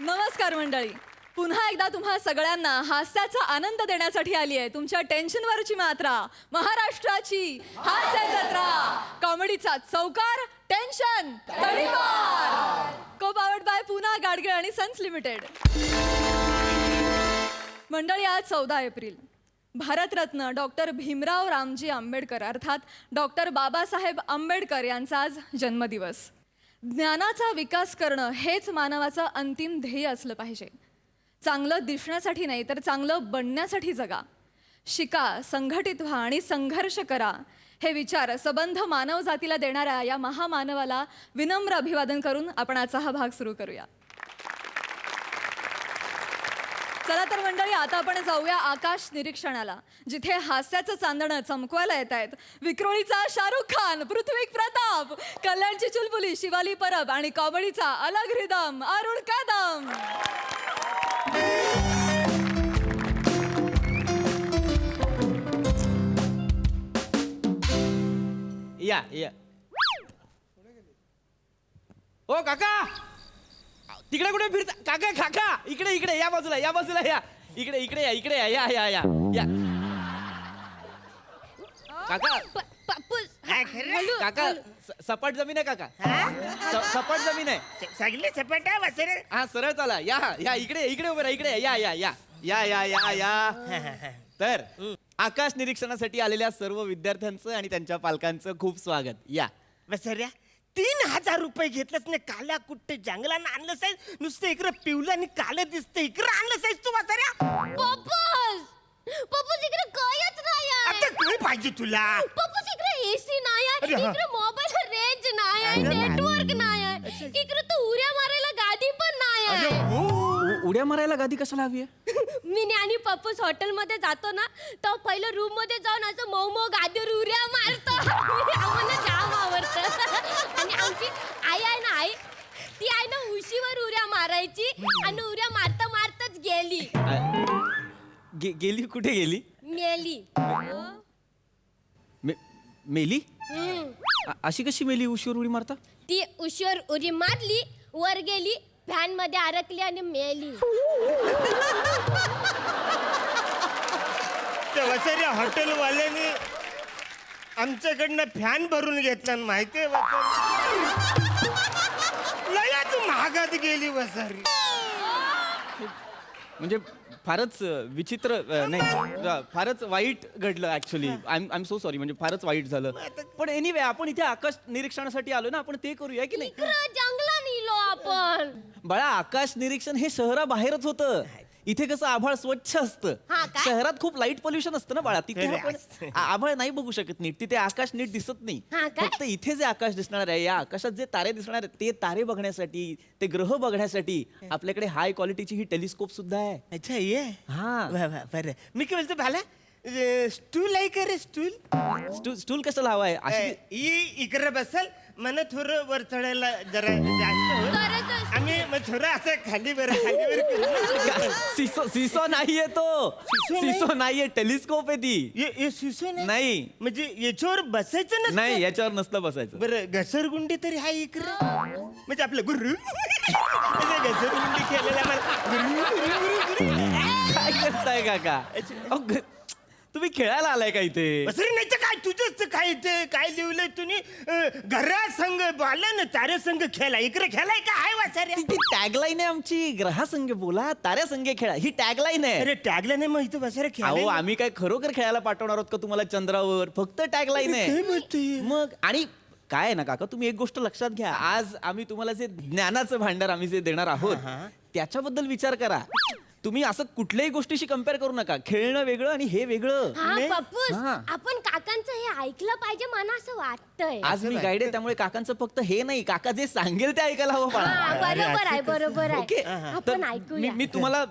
नमस्कार मंडळी. पुन्हा एकदा तुम्हा सगळ्यांना हास्याचा आनंद देण्यासाठी आली आहे तुमच्या टेन्शनवरची मात्रा, महाराष्ट्राची हास्य जत्रा, कॉमेडीचा चौकार, टेन्शन तडीपार. को पावर्ड बाय पुन्हा गाडगीळ आणि सन्स लिमिटेड. मंडळी, आज 14 एप्रिल भारतरत्न डॉक्टर भीमराव रामजी आंबेडकर अर्थात डॉक्टर बाबासाहेब आंबेडकर यांचा आज जन्मदिवस. ज्ञानाचा विकास करणं हेच मानवाचं अंतिम ध्येय असलं पाहिजे. चांगलं दिसण्यासाठी नाही तर चांगलं बनण्यासाठी जगा. शिका, संघटित व्हा आणि संघर्ष करा हे विचार सबंध मानव जातीला देणाऱ्या या महामानवाला विनम्र अभिवादन करून आपण आजचा हा भाग सुरू करूया. चला तर मंडळी, आता आपण जाऊया आकाश निरीक्षणाला, जिथे हास्याचं चांदणं चमकवायला येत आहेत विक्रोळीचा शाहरुख खान, पृथ्वी प्रताप, कल्याणची चुलबुली शिवाली परब आणि कॉमेडीचा अलग रिदम अरुण कदम. या या. ओ काका, तिकडे कुठे फिरता काका? काका इकडे इकडे या बाजूला, या बाजूला या. इकडे इकडे या, इकडे या या या या या. काका काका सपाट जमीन आहे काका. सपाट जमीन आहे. सगळे सपाट आहे वसरे. हा, सरळ चला. या या इकडे इकडे उभे राहा. इकडे या या या या या या या. तर आकाश निरीक्षणासाठी आलेल्या सर्व विद्यार्थ्यांचं आणि त्यांच्या पालकांचं खूप स्वागत. या वसऱ्या 3000 रुपये घेतलंच नाही. काल्या कुठे जंगलानं आणलं साईज, नुसतं इकडं पिवलं आणि कालं दिसतं. इकडं आणलं साईज तू वसऱ्या. पप्पूस इकडे कायच नाही आहे. आता काय पाहिजे तुला? पप्पूस इकडे एसी नाही आहे, अरे हा. इकडे मोबाईल रेंज नाही आहे, अरे नेटवर्क नाही आहे, इकडे तर उड्या मारायला गादी पण नाही अरे आहे. हो. उड्या मारायला गादी कशाला हवी आहे? मी आणि पप्पूस हॉटेलमध्ये जातो ना, तर पहिलं रूम मध्ये जाऊन असं मऊ मऊ गादीवर उड्या मारतो. आम्हाला जाम आवडतं. आणि आमची आई आहे ना, आई ती आहे ना उशीवर उड्या मारायची आणि उड्या मारता मारताच गेली. गेली कुठे गेली? मेली. मेली? हम्म. अशी कशी मेली उशीवर उडी मारता? ती उशीवर उडी मारली, वर गेली, फॅन मध्ये अडकली आणि मेली. त्या वसऱ्या हॉटेलवाल्याने आमच्याकडनं फॅन भरून घेतला माहितीये वसरी. लयाच महागात गेली वसरी. म्हणजे फारच विचित्र नाही, फारच वाईट घडलं actually. I am so sorry. म्हणजे फारच वाईट झालं. पण एनिवे, आपण इथे आकाश निरीक्षणासाठी आलो ना, आपण ते करूया की नाही? इकडं जंगलात निलो आपण. बाळा, आकाश निरीक्षण हे शहराबाहेरच होतं. इथे कसं आभाळ स्वच्छ असतं. हा काय? शहरात खूप लाईट पोल्युशन असतं ना बाळा. तिथे अरे आपण असं. आभाळ नाही बघू शकत नीट. तिथे आकाश नीट दिसत नाही. हा काय? फक्त इथे जे आकाश दिसणार आहे, या आकाशात जे तारे दिसणार आहेत, ते तारे बघण्यासाठी, ते ग्रह बघण्यासाठी आपल्याकडे हाय क्वालिटीची ही टेलिस्कोप सुद्धा आहे. अच्छा ये. हा. वा वा बरं. मी काय बोलतो भाला, स्टूल आहे का रे? स्टूल स्टूल कशाला हवाय? अशी इकडे बसल. मला थोडं वर चढायला जरा जास्त होईल. तरच आम्ही मग थोडं असं खाली वर करू. सिसो नाहीये तो. सिसो नाही? सिसो नाहीये, टेलिस्कोप आहे ती. ये शिसू नाही म्हणजे याच्यावर बसायचं नसतं? नाही, याच्यावर नसतं बसायचं. बरं, घसरगुंडी तरी हाय इकडं. म्हणजे आपलं गुरु म्हणजे घसरगुंडी खेळलेला काय करताय काका? अहो, तुम्ही खेळायला आलाय का इथे? बसरी नाही तर काय तुझंच काय ते काय लिहिलंय तुम्ही? घरा संघ बोला ना, तारे संघ खेळा. इकडे खेळाय का हाय वाचाऱ्या? ती टॅगलाईन आहे आमची. ग्रहासंगे बोला, ताऱ्यासंगे खेळा, ही टॅगलाईन आहे. अरे टॅगला नाही, मग इथं बसायला अहो, खेळा. आम्ही काय खरोखर खेळायला पाठवणार आहोत का तुम्हाला चंद्रावर? फक्त टॅगलाईन काय आहे. बोलतोय? मग आणि काय आहे ना काका, तुम्ही एक गोष्ट लक्षात घ्या. आज आम्ही तुम्हाला जे ज्ञानाचं भांडार आम्ही जे देणार आहोत, त्याच्याबद्दल विचार करा. तुम्ही असं कुठल्याही गोष्टीशी कम्पेअर करू नका. खेळणं वेगळं आणि हे वेगळं. हा पप्पूस, हा. आपण काकांचं हे ऐकलं पाहिजे, मला असं वाटतंय. आज मी गाईड आहे, त्यामुळे काकांचं फक्त हे नाही, काका जे सांगेल ते ऐकायला हवं हा, बाळा. बरोबर आहे, बरोबर ओके. आहे. तर आपण ऐकूया. मी तुम्हाला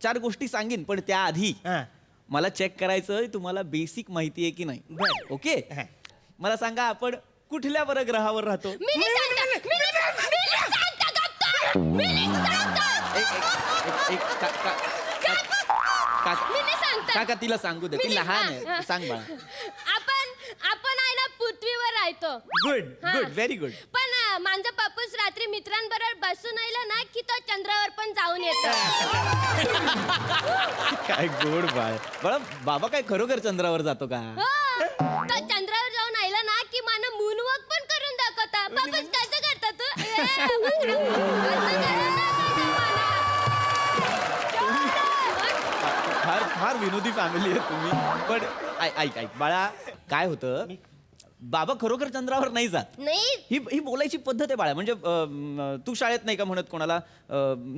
4 गोष्टी सांगेन, पण त्याआधी हा. मला चेक करायचं तुम्हाला बेसिक माहिती आहे की नाही. बरं. ओके. हा. मला सांगा, आपण कुठल्या बरं ग्रहावर राहतो? मी नाही सांगता, मी नाही सांगता, गप्पा. मी नाही सांगता. एक मी नाही सांगता. काका तिला सांगू दे, मी ती नाही- लहान हा, आहे. हा. सांग बाळा. आपण आहे ना पृथ्वीवर राहतो. गुड हा. Good, very good. पण माझा पप्पूस रात्री मित्रांबरोबर बसून आला ना, की तो चंद्रावर पण जाऊन घेऊन येतो. काय गोड बाळ. बाळा बाबा काय खरोखर चंद्रावर जातो का? हो, तो चंद्रावर जाऊन आला ना की मला मूनवॉक पण करून दाखवता. बाबा कसं करता तू? फार फार विनोदी फॅमिली आहे तुम्ही. पण ऐक ऐक बाळा, काय होतं, बाबा खरोखर चंद्रावर नाही जात. नाही. ही ही बोलायची पद्धत आहे बाळा. म्हणजे तू शाळेत नाही का म्हणत कोणाला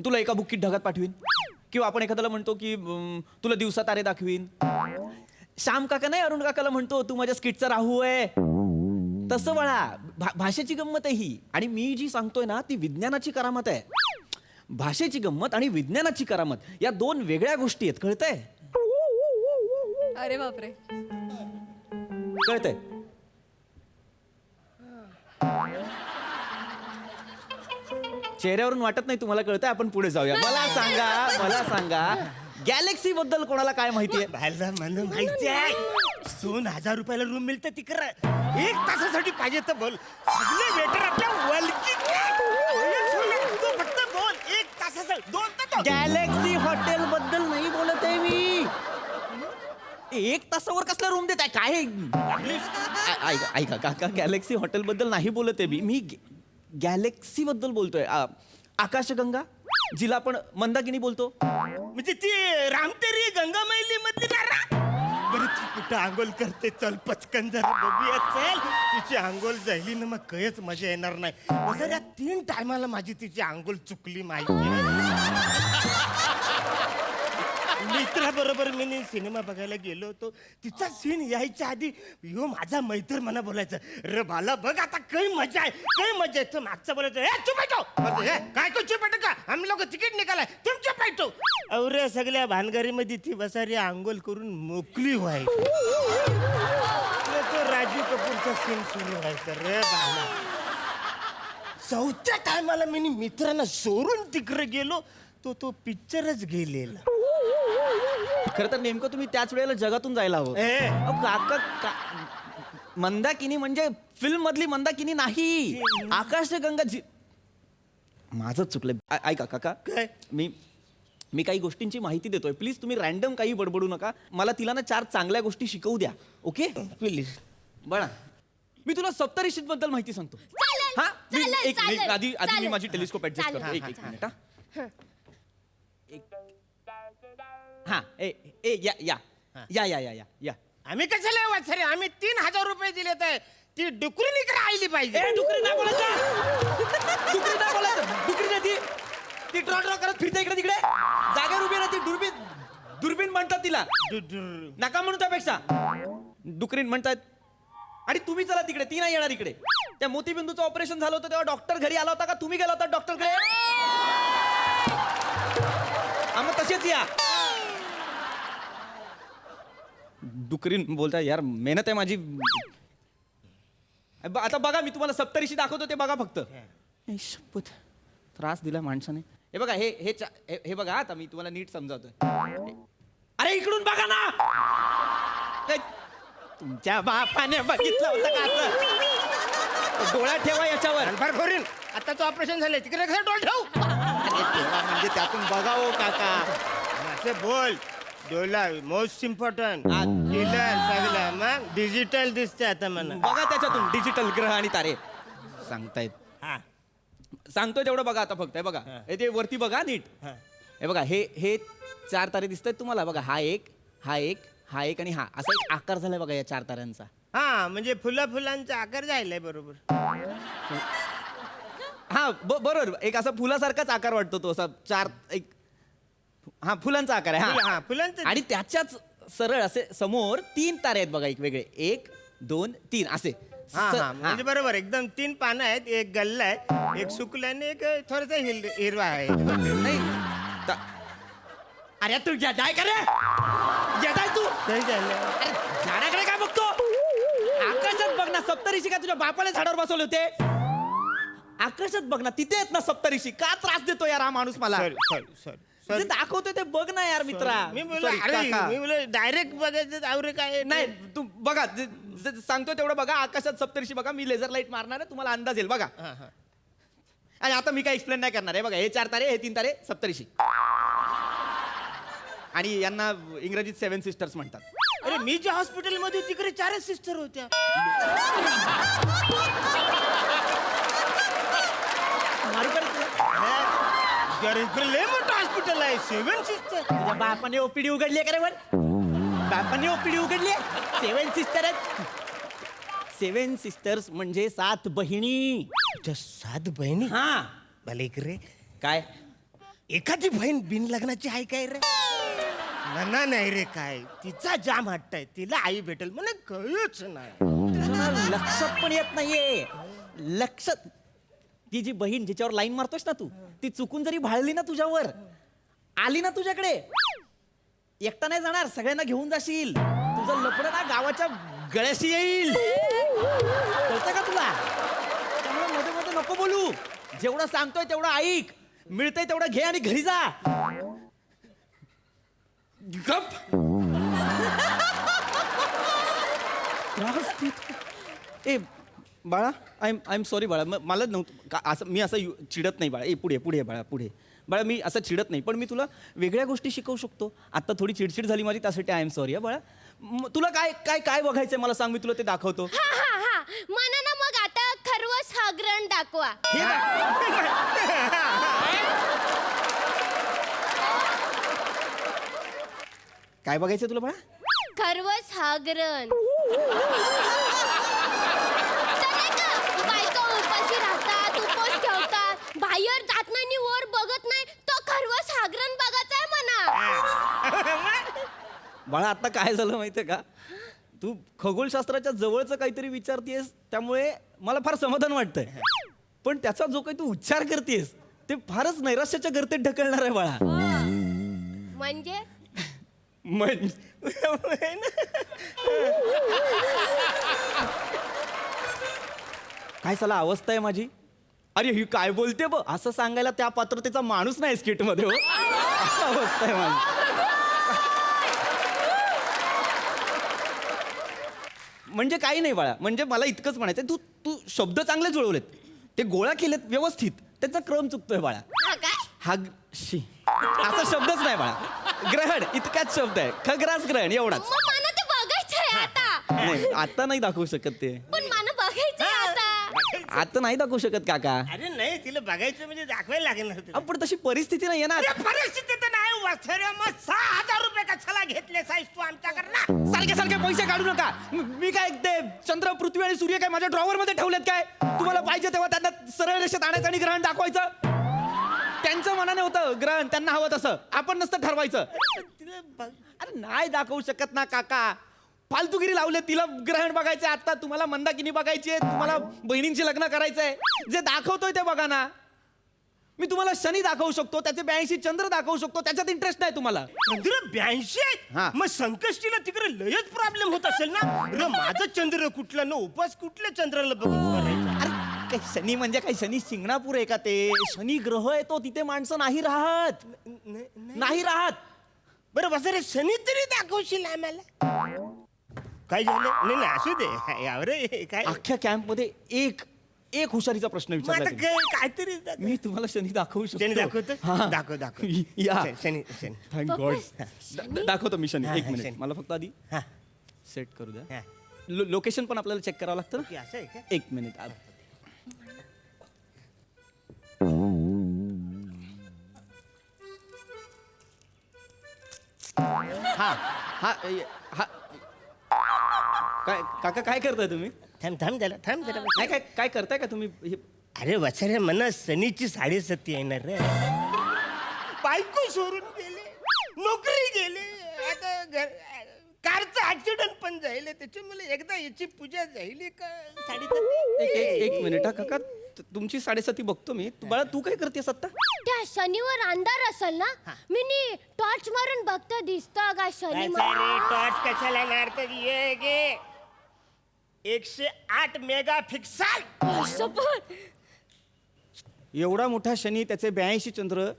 तुला एका बुक्कीत ढगात पाठवीन, किंवा आपण एखाद्याला म्हणतो की तुला दिवसा तारे दाखवीन. श्याम काका नाही अरुण काकाला म्हणतो तू माझ्या स्किटचा राहू आहे. तसं बाळा भाषेची गंमत आहे ही. आणि मी जी सांगतोय ना ती विज्ञानाची करामत आहे. भाषेची गंमत आणि विज्ञानाची करामत या दोन वेगळ्या गोष्टी आहेत. कळतंय? अरे बापरे. कळतंय? चेहऱ्यावरून वाटत नाही तुम्हाला कळतंय. आपण पुढे जाऊया. मला सांगा गॅलेक्सी बद्दल कोणाला काय माहितीये? बाहेरला मला माहिती आहे. 2,000 रुपयाला रूम मिळतं तिकडं. 1 तासासाठी पाहिजे तर बोल. सगळे वेटर आपल्या वलकीत आहेत. तू फक्त बोल 1 तासासाठी 2 तास. गॅलेक्सी हॉटेल बद्दल नाही बोलत आहे मी. 1 तासावर कसला रूम देत आहे काय? ऐका काका, गॅलेक्सी हॉटेल बद्दल नाही बोलत आहे मी गॅलेक्सी बद्दल बोलतोय. आकाशगंगा, जिला आपण मंदाकिनी बोलतो. म्हणजे ती रामतेरी गंगा मैली मधली ना बरं ती कुठं आंघोळ करते? चल पचकन जरा बघूया. चल तिची आंघोळ जायली ना मग कयच मजा येणार नाही. जर या 3 टायमाला माझी तिची आंघोळ चुकली माहिती. मित्राबरोबर मी सिनेमा बघायला गेलो होतो. तिचा सीन यायच्या आधी यो माझा मैत्र मला बोलायचं, रे बाला बघ आता काही मजा आहे, काही मजा आहे. मागचा बोलायचं, हे चुप बैठो. काय को चुप बैठो का? आम्ही लोक तिकीट निघालाय, तुम चुप बैठो. अवरे सगळ्या भानगरीमध्ये ती बसारी आंघोळ करून मोकली व्हायची. तो राजू कपूरचा सीन सुरू व्हायचा. रे बाला 4थ्या टायमाला मी मित्रांना सोडून तिकडे गेलो तो पिक्चरच गेलेला. खरं तर नेमकं तुम्ही त्याच वेळेला जगातून जायला हवं. अहो, काका मंदाकिनी म्हणजे फिल्म मधली मंदाकिनी नाही. आकाशगंगा जी. माझंच चुकलं. ऐका काका, काय? मी काही गोष्टींची माहिती देतोय. प्लीज तुम्ही रॅन्डम काही बडबडू नका. मला तिला ना 4 चांगल्या गोष्टी शिकवू द्या. Okay please. बळा, मी तुला सप्तऋषी बद्दल माहिती सांगतो. चालेल, हा चालेल, आधी मी चालेल. माझी टेलिस्कोप ऍडजस्ट चालेल. करतो. एक मिनिट. हा या. आम्ही कशाला वाचरे? आम्ही 3,000 रुपये दिले तर ती डुकरी निकडे आली पाहिजे. डुकरी नाही बोलायचं. डुकरी नाही ती ड्रॉ करत फिरते इकडे तिकडे. जागेवर उभी राहते. दुर्बीन म्हणतात तिला. नका म्हणू त्यापेक्षा डुकरीन म्हणतात. आणि तुम्ही चला तिकडे, ती नाही येणार इकडे. त्या मोतीबिंदूचं ऑपरेशन झालं होतं तेव्हा डॉक्टर घरी आला होता का? तुम्ही गेला होता डॉक्टरकडे? मग तसेच या. डुकरीन बोलता यार, मेहनत आहे माझी. आता बघा, मी तुम्हाला सप्तऋषी दाखवतो ते बघा फक्त. शपथ, त्रास दिला माणसाने. हे बघा, हे बघा. आता मी तुम्हाला नीट समजावतोय. अरे इकडून बघा ना. तुमच्या बापाने बघितलं होतं का असं? डोळा ठेवा याच्यावर. आता तो ऑपरेशन झाले तिकडे कसं डोळ ठेवू? म्हणजे त्यातून बघा हो काका. असं बोल. Dola most important. सगळं मग डिजिटल दिसते आता मला. बघा त्याच्यातून डिजिटल ग्रह आणि तारे सांगतायत. सांगतोय तेवढं बघा आता फक्त. हे बघा, हे ते वरती बघा नीट. हे बघा, हे 4 तारे दिसत आहेत तुम्हाला. बघा, हा एक आणि हा असा एक आकार झालाय बघा या 4 ताऱ्यांचा. हा म्हणजे फुलांचा आकार जायलाय बरोबर. हा बरोबर. एक असा फुलासारखाच आकार वाटतो तो असा. 4 एक फुलांचा आकार आहे. हा फुलांचं. आणि त्याच्याच सरळ असे समोर 3 तारे आहेत बघा, एक वेगळे. 1 2 3 असे. म्हणजे बरोबर एकदम 3 पानं आहेत. एक गल्ला आहे, एक सुकला आणि एक थोडासा हिरवा आहे. नाही अरे तू जाय का रे? जाय तू. काही झालं. अरे झाडाकडे काय बघतो? आकाशात बघ ना. सप्तऋषी का तुझ्या बापाने झाडावर बसवले होते? आकाशात बघ ना, तिथे आहेत ना सप्तऋषी. का त्रास देतो यार हा माणूस मला? सॉरी दाखवतोय ते बघ ना यार मित्रा. मी Sorry, काका. बोल डायरेक्ट बघायचं आवरे काय नाही तू बघा, सांगतोय तेवढं बघा. आकाशात सप्तऋषी बघा. मी लेझर लाईट मारणार आहे, तुम्हाला अंदाज येईल. बघा, आणि आता मी काय एक्सप्लेन नाही करणार आहे बघा, हे 4 तारे, हे 3 तारे, सप्तऋषी. आणि यांना इंग्रजीत 7 सिस्टर्स म्हणतात. अरे मी ज्या हॉस्पिटलमध्ये तिकडे 4 सिस्टर होत्या. अरे इकडे लय मोठं हॉस्पिटल आहे, 7 सिस्टर. तुझ्या बापाने ओपीडी उघडली का रे वर? बापाने ओपीडी उघडली? 7 सिस्टर आहेत. 7 सिस्टर्स म्हणजे 7 बहिणी. तुझ्या 7 बहिणी? हा. भले इकडे काय एखादी बहीण बिन लग्नाची आहे काय रे? मना नाही रे काय, तिचा जाम हट्ट आहे, तिला आई भेटेल मला कळच नाही. तुला लक्षात पण येत नाहीये. लक्षात ती जी बहीण जिच्यावर लाईन मारतोस ना तू, ती चुकून जरी भाळली ना तुझ्यावर, आली ना तुझ्याकडे, एकटा नाही जाणार, सगळ्यांना घेऊन जाशील. तुझं लफडं ना गावाच्या गळ्याशी येईल. कळतं का तुला? त्यामुळे मध्ये मध्ये नको बोलू. जेवढं सांगतोय तेवढं ऐक, मिळतंय तेवढं घे आणि घरी जा. गप. ए बाळा, आय एम सॉरी बाळा, मला नव्हतं असं, मी असं चिडत नाही बाळा. पुढे पुढे बाळा, पुढे बाळा, मी असं चिडत नाही, पण मी तुला वेगळ्या गोष्टी शिकवू शकतो. आता थोडी चिडचिड झाली माझी, त्यासाठी आय एम सॉरी बाळा. तुला काय काय काय बघायचंय मला सांग, मी तुला ते दाखवतो. हा म्हणा ना मग आता खरवस हागरण दाखवा. काय बघायचंय तुला बाळा? खरवस हागरण. बायका उपाशी राहतात, उपवास ठेवतात, बाहेर जात नाही, वर बघत नाही, तो खरवस हागरण बघायचा आहे म्हणा. बाळा आता काय झालं माहितीये का, तू खगोलशास्त्राच्या जवळचं काहीतरी विचारतेस, त्यामुळे मला फार समाधान वाटतंय. पण त्याचा जो काही तू उच्चार करतेस ते फारच नैराश्याच्या गर्तेत ढकलणार आहे बाळा. म्हणजे काय साला अवस्था आहे माझी. अरे ही काय बोलते ब, असं सांगायला त्या पात्रतेचा माणूस नाही स्किट मध्ये. हो अवस्था आहे माझी. म्हणजे काही नाही बाळा, म्हणजे मला इतकंच म्हणायचं, तू तू शब्द चांगले जुळवलेत, ते गोळा केलेत व्यवस्थित, त्याचा क्रम चुकतोय बाळा. हा काय? शी असा शब्दच नाही बाळा. ग्रहण इतकाच शब्द आहे, खग्रास ग्रहण एवढाच. मग मला ते बघायचंय आता. नाही आता नाही दाखवू शकत ते. पण मला बघायचंय आता. आता नाही दाखवू शकत काका. अरे नाही, तिला बघायचं म्हणजे दाखवायला लागणार तुला. पण तशी परिस्थिती नाही ना. अरे परिस्थिती तर नाही वसरे, मग 6,000 रुपये कशाला घेतले साईस तू आमच्याकडनं? सारखे सारखे पैसे काढू नका. मी काय ते चंद्र पृथ्वी आणि सूर्य काय माझ्या ड्रॉवर मध्ये ठेवलेत काय? तुम्हाला पाहिजे तेव्हा त्यांना सरळ रेषेत आणायचं आणि ग्रहण दाखवायचं. त्यांचं मनाने होतं ग्रहण, त्यांना हवं तसं, आपण नसतं ठरवायचं. अरे नाही दाखवू शकत ना काका, फालतूगिरी लावले. तिला ग्रहण बघायचंय आता, तुम्हाला मंदाकिनी बघायची आहे, तुम्हाला बहिणींची लग्न करायचंय. जे दाखवतोय ते बघा ना. मी तुम्हाला शनी दाखवू शकतो, त्याचे 82 चंद्र दाखवू शकतो, त्याच्यात इंटरेस्ट नाही तुम्हाला. चंद्र 82 हा. आहेत? मग संकष्टीला तिकडे लयच प्रॉब्लेम होत असेल ना. अरे माझं चंद्र कुठलं ना, उपास कुठल्या चंद्राला बघून करायचा? अरे काय शनी म्हणजे काय, शनी शिंगणापूर आहे का ते? शनी ग्रह आहे तो, तिथे माणसं नाही राहत, नाही राहत. बरं वसरे, शनी तरी दाखवशील आम्हाला? काय झालं? नाही नाही असू दे यावर काय. अख्ख्या कॅम्प मध्ये एक एक हुशारीचा प्रश्न मग आता विचारला. काहीतरी मी तुम्हाला शनी दाखवू शनी शकतो. दाखवतो. हा. दाखव दाखव. या. शनी शनी. Thank God. दाखवतो मी शनी. हा, एक हा, मिनिट शनी. मला फक्त आधी हा. सेट करू द्या. हा. लोकेशन पण आपल्याला चेक करावं लागतं की ना. असं आहे का? एक मिनिट. हा हा हा. काय काका काय करताय तुम्ही? थांब थांब जरा, थांब जरा. नाही काय काय करताय का तुम्ही? अरे वसरे, मना सनीची 7:30 येणार रे. बायको सोडून गेले, नोकरी गेले, आता कारचा ऍक्सिडेंट पण झाले, त्याच्यामुळे एकदा याची पूजा झाली का 7:30. एक मिनिट हा काका, तुमची 7:30 बघतो मी. बाळा तू काय करतेस आता? त्या शनिवार अंधार असेल ना, मी टॉर्च मारून बघता दिसतो का शनी? टॉर्च कशाला मारतात? ये गे 108 मेगापिक्सल. शपथ. एवढा मोठा शनी, त्याचे 82 चंद्र,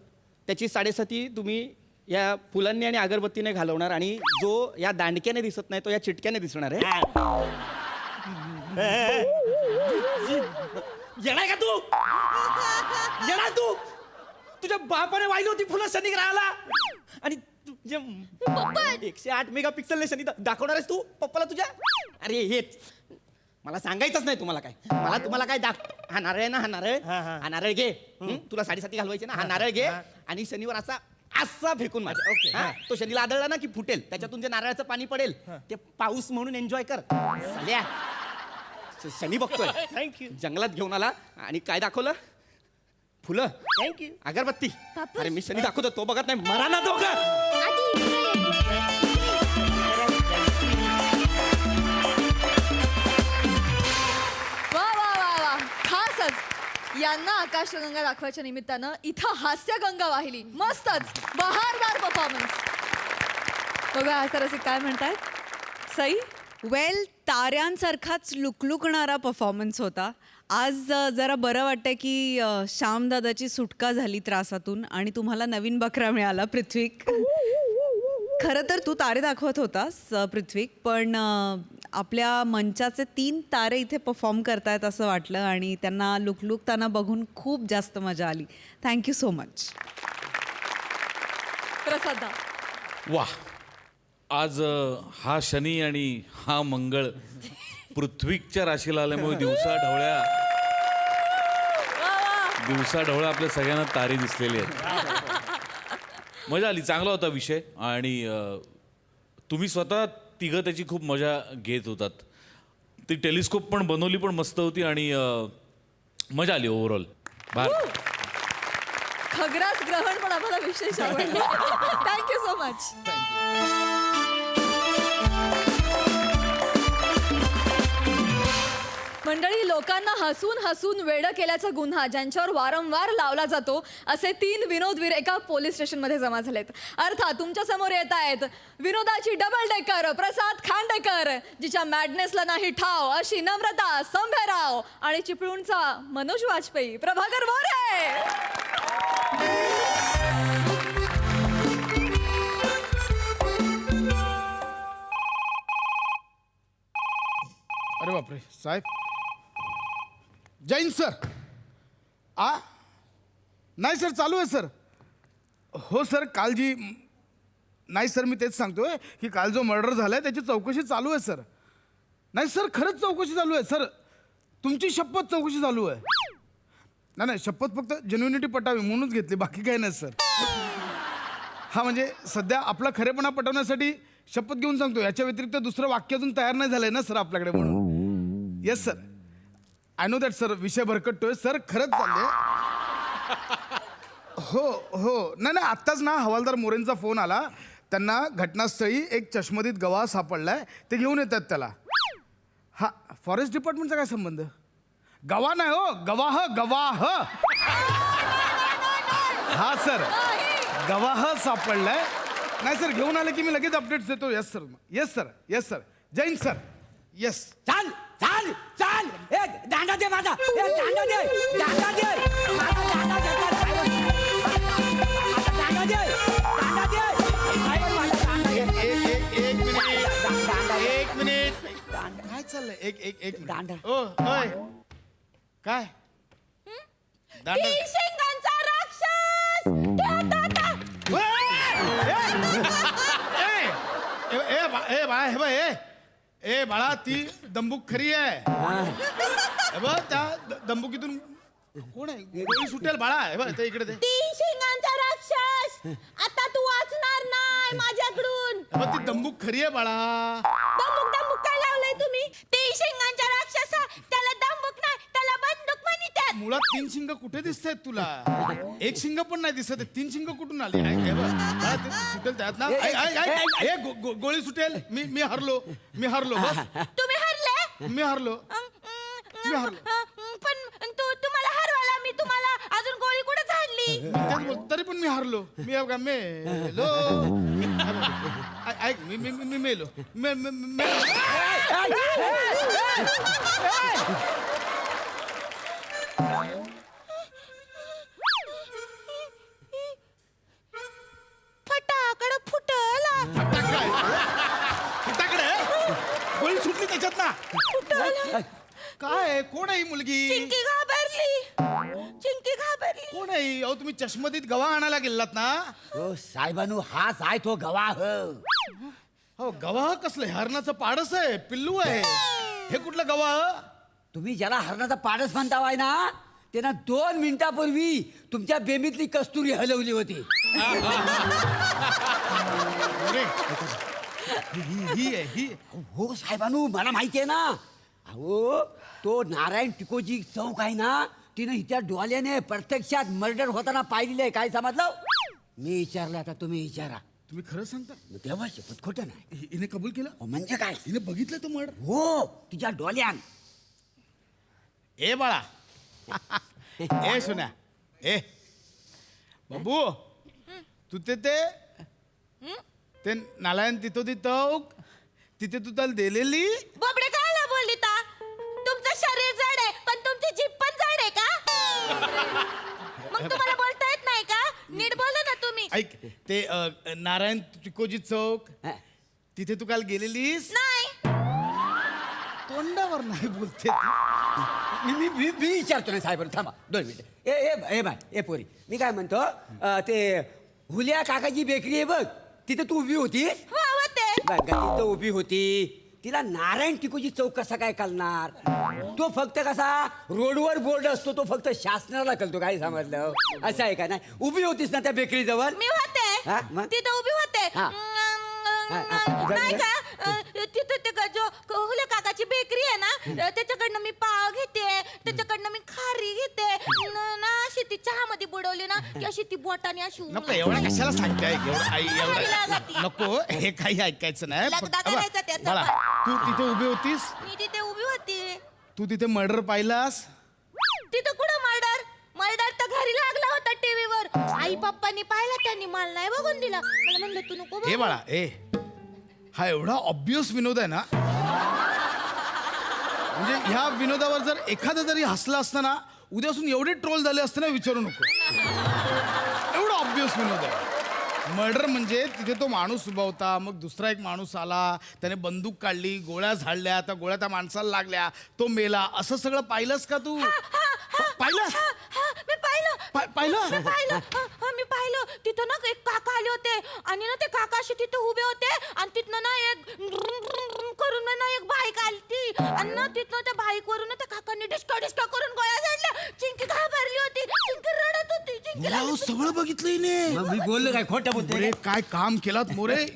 त्याची 7:30 तुम्ही या फुलांनी आणि अगरबत्तीने घालवणार, आणि जो या दांडक्याने दिसत नाही तो या चिटक्याने दिसणार आहे. येणार का तू येणार तू तुझ्या बापाने वाहिली होती फुलं शनी ग्रहाला आणि पप्पा 108 मेगापिक्सलने शनी दाखवणार आहेस तू पप्पाला तुझ्या. अरे हेच मला सांगायचंच नाही तुम्हाला काय. मला तुम्हाला काय हा नारळ आहे ना, हा नारळ, हा नारळ घे. तुला साडेसाती घालवायचे ना, हा नारळ घे आणि शनिवार असा असा फेकून माझ्या. ओके, तो शनीला आदळला ना की फुटेल, त्याच्यातून जे नारळाचं पाणी पडेल ते पाऊस म्हणून एन्जॉय कर. साल्या, शनी बघतोय. थँक्यू जंगलात घेऊन आला आणि काय दाखवलं? फुलं, थँक्यू. अगरबत्ती. बापरे. अरे मी शनी दाखवतो, तो बघत नाही. मरा ना दोघं. आधी इकडे ये. वा वा वा वा, खासच यांना आकाशगंगा दाखवायच्या निमित्तानं इथं हास्यगंगा वाहिली. मस्तच बहारदार परफॉर्मन्स. बघा आज तर काय म्हणतायत सई. वेल ताऱ्यांसारखाच लुकलुकणारा परफॉर्मन्स होता. आज जरा बरं वाटतंय की श्यामदादाची सुटका झाली त्रासातून आणि तुम्हाला नवीन बकरा मिळाला पृथ्वीक. खरं तर तू तारे दाखवत होतास पृथ्वीक, पण आपल्या मंचाचे 3 तारे इथे परफॉर्म करतायत असं वाटलं आणि त्यांना लुकलुकताना बघून खूप जास्त मजा आली. Thank you so much. प्रसादा वा, आज हा शनी आणि हा मंगळ पृथ्वीच्या राशीला आल्यामुळे दिवसा ढवळ्या आपल्या सगळ्यांना तारे दिसलेले आहेत. मजा आली, चांगला होता विषय आणि तुम्ही स्वतः तिघं त्याची खूप मजा घेत होतात. ती टेलिस्कोप पण बनवली पण मस्त होती आणि मजा आली ओव्हरऑल. खग्रास ग्रहण पण आम्हाला विशेष आवडलं. Thank you so much. मंडळी, लोकांना हसून हसून वेडं केल्याचा गुन्हा ज्यांच्यावर वारंवार लावला जातो असे 3 विनोदवीर एका पोलीस स्टेशनमध्ये जमा झालेत. अर्थात तुमच्या समोर येत आहेत विनोदाची डबल डेकर प्रसाद खांडेकर, जिच्या मॅडनेसला नाही ठाव अशी नम्रता संभेराव आणि चिपळूणचा मनोज वाजपेयी प्रभाकर मोरे. अरे बापरे साहेब. जैन सर. नाही सर, चालू आहे सर. हो सर, काल जी नाही सर, मी तेच सांगतोय की काल जो मर्डर झालाय त्याची चौकशी चालू आहे सर. नाही सर, खरंच चौकशी चालू आहे सर. तुमची शपथ चौकशी चालू आहे. नाही शपथ फक्त जेन्युनिटी पटावी म्हणूनच घेतली, बाकी काही नाही सर. हा म्हणजे सध्या आपला खरेपणा पटवण्यासाठी शपथ घेऊन सांगतो. याच्या व्यतिरिक्त दुसरं वाक्य अजून तयार नाही झालंय ना सर आपल्याकडे, म्हणून. Yes sir, I know that sir. विषय भरकटतोय सर, खरंच चाललंय. हो नाही आत्ताच ना हवालदार मोरेंचा फोन आला. त्यांना घटनास्थळी एक चष्मदीत गवाह सापडलाय, ते घेऊन येतात त्याला. हा, फॉरेस्ट डिपार्टमेंटचा काय संबंध? गवाह नाही हो, गवाह. हा सर, गवाह सापडलाय. नाही सर, घेऊन आले की मी लगेच अपडेट्स देतो. Yes sir. Jain sir. Yes. चाल चाल चाल, ए दांडा दे माझा, ए दांडा दे, दांडा दे, माझा दांडा दे, दांडा दे, दांडा दे. एक मिनिट. काय चाललंय? एक मिनिट. दांडा. ओ होय, काय दांडा? शिंगांचा राक्षस. ए बाळा, हे बघ, ए बाळा, ती दंबूक खरी आहे. हे बघ, त्या दंबुकीतून कोण आहे? गोळी सुटेल बाळा. हे बघ, ते इकडे ते. 3 शिंगांचा राक्षस. आता तू वाचणार नाही माझ्याकडून. हे बघ, ती दंबूक खरी आहे बाळा. दमुक काय लावलंय तुम्ही? 3 शिंगांचा राक्षस, त्याला दमुक नाही, त्याला बंदूक म्हणतात. मुळात 3 शिंग कुठे दिसतायत तुला? 1 शिंग पण नाही दिसत. 3 शिंग कुठून आली? हे बघ, बाळा, ते सुटेल त्यात ना. गोळी सुटेल. मी हरलो बस. तुम्ही हरले. मी हरलो. पण तुम्हाला हरवायला मी तुम्हाला अजून गोळी कुठे झाडली? तरी पण मी हरलो. मेलो. ऐक, मी मेलो. फटाकड फुटला. फटाकडे गोळी सुटली त्याच्यात ना. काय? कोण आहे ही मुलगी? चिंकी घाबरली. कोण आहे अहो तुम्ही चष्मदीत गवा आणायला गेलात ना हो साहेबानू हाच आहे तो गवाह. हो गवाह कसलं हरणाचं पाडस आहे पिल्लू आहे हे कुठलं गवाह तुम्ही ज्याला हरणाचा पाडस म्हणतावाय ना ते ना 2 मिनिटापूर्वी तुमच्या बेमीतली कस्तुरी हलवली होती. अरे ही आहे ही हो साहेबानू मला माहिती आहे ना. अहो तो नारायण टिकोजी चौक आहे ना तिनं हिच्या डोळ्याने प्रत्यक्षात मर्डर होताना पाहिलेलं आहे. काय समजलं? मी विचारलं आता तुम्ही विचारा. तुम्ही खरं सांगता मग तेव्हा शपथ खोटं नाही. हिने कबूल केलं अहो, म्हणजे काय? हिने बघितलं तो मर्डर हो तुझ्या डोळ्यान. ए बाळा ए सुन्या ए बाबू तू ते नालायन तिथं तिथे तू त्याला दिलेली बोबडे काय बोलली ता? तुमचं शरीर जड आहे पण तुमची जीभ पण जड आहे का? मग तुम्हाला बोलता येत नाही का? नीट बोला ना तुम्ही. ऐक ते नारायण तिकोजी चौक हा. तिथे तू काल गेलेलीस नाही. तोंडावर नाही बोलते ती. मी विचारतो ना साहेब थांबा 2 मिनिटं. ए ए ए बाय ए पोरी मी काय म्हणतो ते हुल्या काकाची बेकरी आहे बघ तिथे तू उभी होतीस. हो होते. बघ तिथं उभी होती तिला नारायण टिकोजी चौक कसा काय कळणार? तो फक्त कसा रोडवर बोर्ड असतो तो फक्त शासनाला कळतो. काय समजलं? असं आहे का? नाही उभी होतीस ना त्या बेकरी जवळ. मी होते. हा, मग? तिथं उभी होते. हा. नाही का तिथं ते जो हुले काकाची बेकरी आहे ना त्याच्याकडनं मी पाव घेते त्याच्याकडनं मी खारी घेते ना अशी ती चहामध्ये बुडवली ना की अशी ती बोटाने अशी नको एवढा कशाला सांगताय खायला जाती. नको हे काही ऐकायचं नाही लगदा फक्त- करायचा त्याचा बाळा, तू तिथे उभी होतीस मी तिथे उभी होती. तू तिथे मर्डर पाहिलास तिथं कुठं मर्डर तर घरी लागला होता टीव्हीवर. आई पप्पांनी पाहिला त्यांनी मला नाही बघून दिला. मला म्हणलं तू नको हे बघू. बाळा ए हा एवढा ऑब्वियस विनोद आहे ना म्हणजे ह्या विनोदावर जर एखादा जरी हसला असता ना उद्यापासून एवढे ट्रोल झाले असते ना विचारू नको. एवढा ऑब्वियस विनोद आहे. मर्डर म्हणजे तिथे तो माणूस उभा होता मग दुसरा एक माणूस आला त्याने बंदूक काढली गोळ्या झाडल्या त्या गोळ्या त्या माणसाला लागल्या तो मेला असं सगळं पाहिलंस का तू? पाहिलंस मी पाहिलं पाहिलं मी पाहिलं तिथं ना एक काका आले होते आणि ना ते काका असे तिथं उभे होते आणि तिथनं ना एक करून ना एक बाईक आली ती आणि ना तिथनं त्या बाईक वरून त्या काकांनी डिस्का करून गोळ्या झाडल्या. चिंकी घाबरली होती चिंकी रडत होती चिंकी अहो, सगळं बघितलं हिने. मग मी बोललो काय खोटं बोलतोय? मोरे काय काम केलात मोरे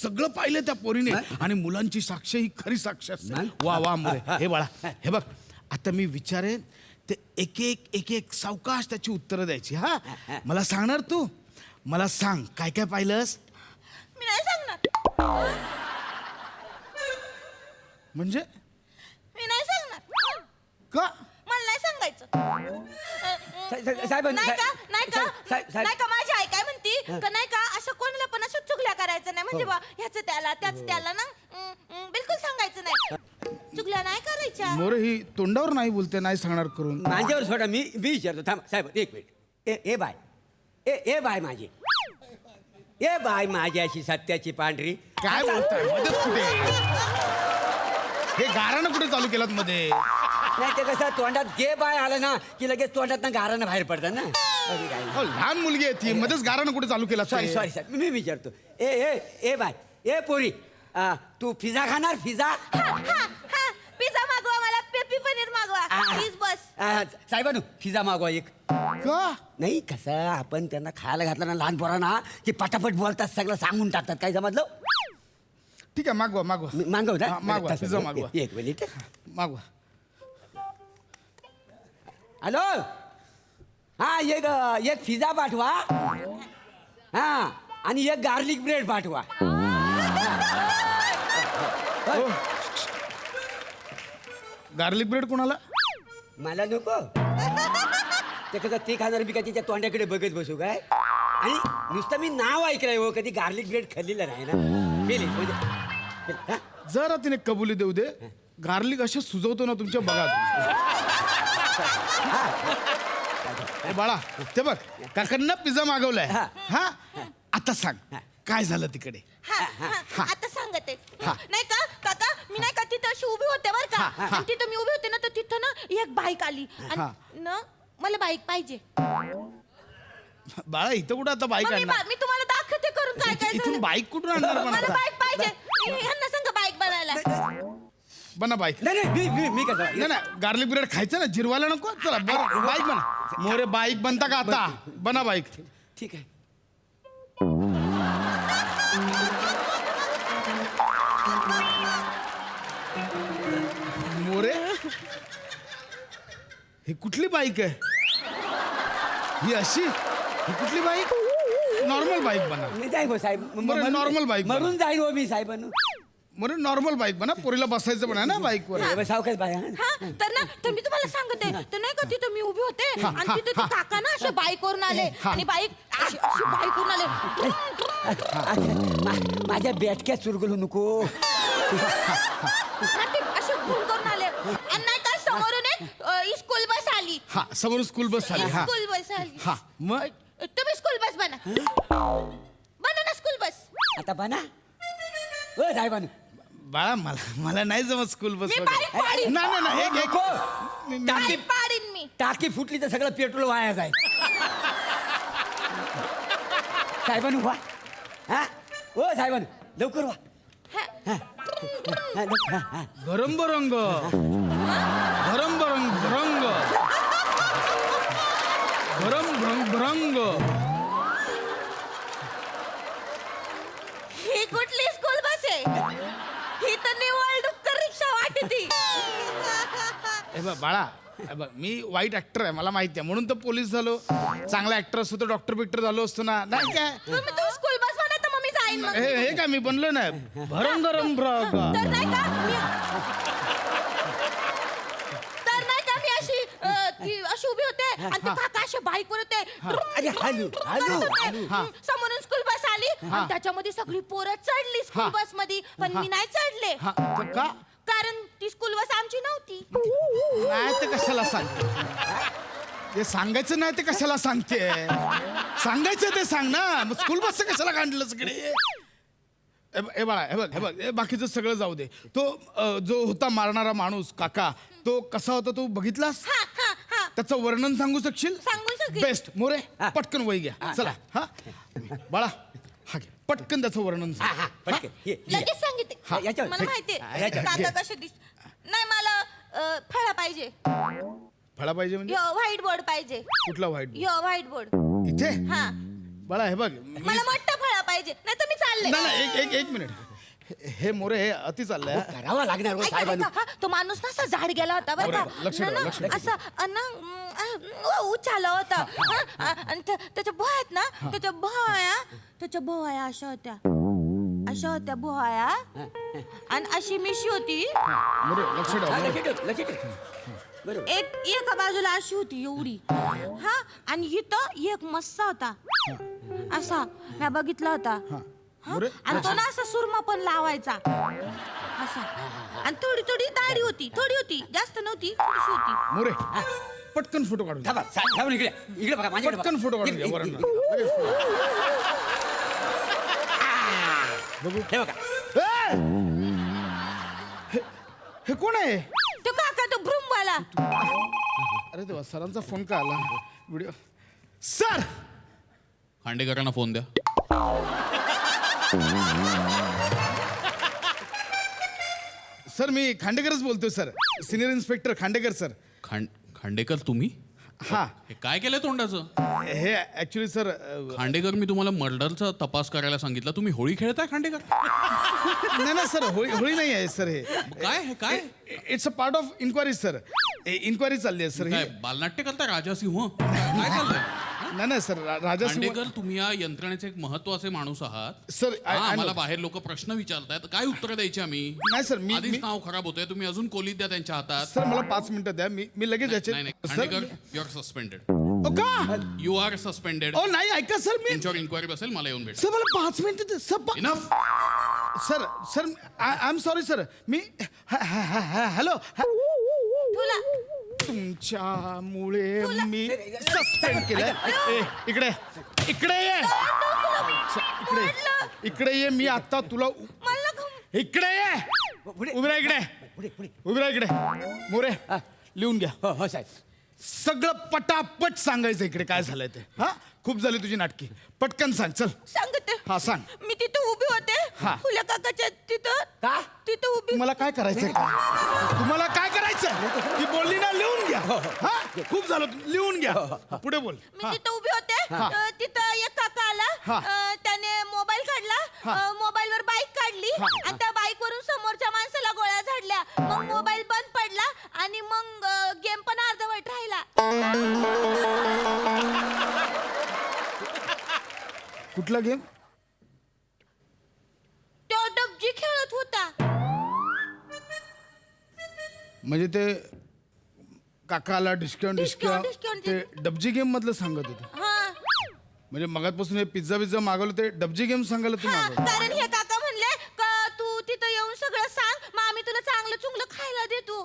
सगळं पाहिलं त्या पोरीने आणि मुलांची साक्ष ही खरी साक्ष असते. नाही? वा वा मोरे हे बाळा हे बघ आता मी विचारेन ते एक एक सावकाश त्याची उत्तरं द्यायची. हा मला सांगणार तू मला सांग काय काय पाहिलंस मी नाही सांगणार म्हणजे मी नाही सांगणार का मला नाही सांगायचं. साहेब नाही का माझी आई काय म्हणती का नाही का असं कोणाला पण असं चुगल्या करायचं नाही म्हणजे बा ह्याच त्याला त्याच त्याला ना बिलकुल सांगायचं नाही. चुगल्या नाही करायच्या. मोरे ही तोंडावर नाही बोलते नाही सांगणार करून माझ्यावर सोडा मी विचारतो थांब साहेब 1 मिनिट. ए बाय ए बाय माझी ए बाय माझी अशी सत्याची पांढरी. काय बोलताय मध्येच कुठे हे गारानं कुठे चालू केलात मध्ये नाही ते कसं तोंडात गे बाय आलं ना की लगेच तोंडात ना गारानं बाहेर पडतात ना. बाकी काही नाही. अहो, लहान मुलगी आहे ती मध्येच गारानं कुठे चालू केला सॉरी साहेब मी विचारतो ए ए ए बाय ए पोरी तू पिझ्झा खाणार पिझ्झा? पिझ्झा मागवा मला पेपी पनीर मागवा प्लीज बस. साहेबानू पिझ्झा मागवा एक. का नाही कसं आपण त्यांना खायला घातलं ना लहान पोरांना की पटापट बोलतात सगळं सांगून टाकतात. काय समजलं? ठीक आहे मागवा मागवा मागव ना हा, मागवा, तसं पिझ्झा नाही. मागवा. 1 मिनिट. मागवा हॅलो हा एक पिझ्झा पाठवा हा आणि एक गार्लिक ब्रेड पाठवा. गार्लिक ब्रेड कोणाला मला नको ते कसं ते खाणार मी काय तिच्या तोंडाकडे बघत बसू काय? आणि नुसतं मी नाव ऐकलंय हो कधी गार्लिक ब्रेड खाल्लेलं नाही ना. प्लीज म्हणजे हा? जरा तिने कबुली देऊ दे गार्लिक असे सुजवतो ना तुमच्या बघा ए बाळा ते बघ काकांना पिझ्झा मागवलाय हा आता सांग काय झालं तिकडे आता सांगते नाही का काका मी नाही का तिथं अशी उभी होते बरं का आणि तिथं मी उभी होते ना तर तिथं ना एक बाईक आली आणि ना मला बाईक पाहिजे बाळा इथं कुठं आता बाईक मग आणणार मी तुम्हाला दाखवते करून काय काय इथून झालं. बाईक कुठून आणणार पण मला आता बाईक पाहिजे. ह्यांना सांगा बाईक बनायला. बना बाईक नाही नाही मी कसं नाही नाही गार्लिक ब्रेड खायचं ना जिरवायला नको चला बरं बाईक बना मोरे बाईक बनता का आता बना बाईक ठीक आहे. मोरे ही कुठली बाईक आहे ही अशी ही कुठली बाईक नॉर्मल बाईक बना नाही जाईल हो साहेब बरं, normal bike बना. मरून जाईल हो मी साहेबांनो. मोरे नॉर्मल बाईक बना पोरीला बसायचं पण आहे ना बाईकवर सावकाश बाय हा. हा तर मी तुम्हाला सांगते तर नाही का तिथं मी उभी होते आणि तिथे ते काका ना असे बाईकवरून आले आणि बाईक अशी बाईकवरून आले. माझ्या बॅटक्यात चुरगलू नको. हा, ते असे घुम करून आले आणि नाही का समोरून एक स्कूल बस आली. हा समोर स्कूल बस आली हा स्कूल बस आली. हा मग तुम्ही स्कूल बस बना. बना ना स्कूल बस. आता बना ओ साहेबांनो. बाळा मला नाही जमत स्कूल बस मी बाईक पाडीन. नाही नाही एक नको. टाकी बाईक पाडीन मी. टाकी फुटली तर सगळं पेट्रोल वाया जाईल. साहेबांनो वा हा ओ साहेबांनो लवकर वा. हा. गरम रंग गरम रंग गरम रंग ही कुठली स्कूल बस आहे. ही तर निवळ डुक्कर रिक्षा वाटती. हे बघ बाळा हे बघ मी वाईट ऍक्टर आहे मला माहिती आहे म्हणून तर पोलीस झालो चांगला ऍक्टर असतो तर डॉक्टर बिक्टर झालो असतो ना नाही काय तुम्ही स्कूल बस बना तर मग मी जाईन मग. हे काय मी बनलो नाही भरम गरम तर नाही का मी अशी उभी होते आणि ते काका असे बाईकवर होते. अरे हॅलो समोरून स्कूल बस आली आणि त्याच्यामध्ये सगळी पोरं चढली स्कूल बस मध्ये पण मी नाही चढले हा तर का कारण ती स्कूल बस आमची नव्हती. नाही ते कशाला सांगते ते सांगायचं नाही ते कशाला सांगते सांगायचं ते सांग ना मग स्कूल बसचं कशाला काढलं सगळे हे बाळा हे बघ हे बाकीचं सगळं जाऊ दे तो जो होता मारणारा माणूस काका तो कसा होता तू बघितलास हा हा हा त्याचं वर्णन सांगू शकशील सांगू शकेन. बेस्ट मोरे पटकन वही घ्या चला हा बाळा हा घे पटकन त्याचं वर्णन सांग. हा पटकन ये, ये. लगेच सांगितले हा, याच्यावर मला माहितीये याच्यावर. काका कसे दिस नाही मला फळा पाहिजे. फळा पाहिजे म्हणजे व्हाईट बोर्ड पाहिजे. कुठला व्हाईट व्हाईट बोर्ड. इथे हा बाळा हे बघ मला मोठा फळा पाहिजे नाही तर मी चालले. नाही एक मिनिट हे मोरे हे अति चाललंय हा. करावा लागणार हो ऐका, साहेबांनो. ऐका, हा, तो माणूस ना असा झाड गेला होता बरं का बरोबर, लक्ष ठेवा, ना, लक्ष ठेवा. असं उचाला होता हा, आणि त्याच्या भोयात ना त्याच्या भोया अशा होत्या भोया आणि अशी मिशी होती. मोरे लक्ष ठेवा हा, मोरे. लक्षात ठेव. बरोबर एका बाजूला अशी होती एवढी हा आणि इथं एक मस्सा होता असा मी बघितला होता हा? बरं. आणि तो ना असा सुरमा पण लावायचा असा आणि थोडी दाढी होती जास्त नव्हती थोडीशी होती. मोरे पटकन फोटो काढून घ्या. थांबा थांबून इकडे बघा माझ्याकडे पटकन फोटो काढून घ्या बघा. वरण लगेच photo. बघू हे बघा हे कोण आहे तो काका तो भ्रुमवाला. अरे देवा सरांचा फोन का आला व्हिडिओ सर खांडेकरांना फोन द्या. सर मी खांडेकरच बोलतोय sir senior inspector Khandekar sir Khandekar तुम्ही हा हे काय केलंय तोंडाचं? हे ऍक्च्युली सर खांडेकर मी तुम्हाला मर्डरचा तपास करायला सांगितलं तुम्ही होळी खेळताय खांडेकर? नाही सर होळी नाही आहे सर हे काय it's a part of inquiry sir inquiry चालली आहे सर काय बालनाट्य करताय राजासिंह काय चाललंय? नाही सर राजा खांडेकर तुम्ही या यंत्रणेचे एक महत्वाचे माणूस आहात. सर आम्हाला बाहेर लोक प्रश्न विचारतायत काय उत्तर द्यायची आम्ही? नाही सर आधीच नाव खराब होतंय तुम्ही अजून कोलीत द्या त्यांच्या हातात. सर मला 5 मिनिटं द्या मी लगेच याचे नाही sir Khandekar you are suspended. का यू आर सस्पेंडेड. ओ नाही ऐका सर मी त्यांच्यावर इन्क्वायरी बसेल मला येऊन भेट. सर मला 5 मिनिटं द्या sir enough. Sir I am sorry sir me hello तुला तुमच्यामुळे मी सस्पेंड केलं इकडे इकडे ये मी आता तुला मला इकडे ये पुढे. उभी राहा इकडे पुढे उभी राहा इकडे मोरे लिहून घ्या हो साहेब सगळं पटापट सांगायचं इकडे काय झालंय ते. हा खूप झाली तुझी नाटकी. पटकन सांग चल. सांगते. हा सांग. मी तिथं उभी होते हा. फुल्या काकाच्या तिथं. का? तिथं उभी. तुम्हाला काय करायचंय तुम्हाला काय करायचं ती बोलली ना लिहून घ्या. हा खूप झालं लिहून घ्या. पुढे बोल. मी तिथं उभी होते तिथं एक काका हा. आला त्याने मोबाईल काढला मोबाईल वर बाईक काढली आणि त्या बाईक वरून समोरच्या माणसाला गोळ्या झाडल्या मग मोबाईल बंद पडला आणि मग गेम पण अर्धवट राहिला. कुठला गेम. तो डबजी खेळत होता. म्हणजे ते काकाला डिस्काउंट डिस्काउंट ते डबजी गेम मधलं सांगत होते. हा म्हणजे मगातपासून हे पिझ्झा बिझ्झा मागवलं ते डबजी गेम सांगायला तू हा, मागवलं. कारण हे काका म्हणले का तू तिथं येऊन सगळं सांग मग आम्ही तुला चांगलं चुंगलं खायला देतो.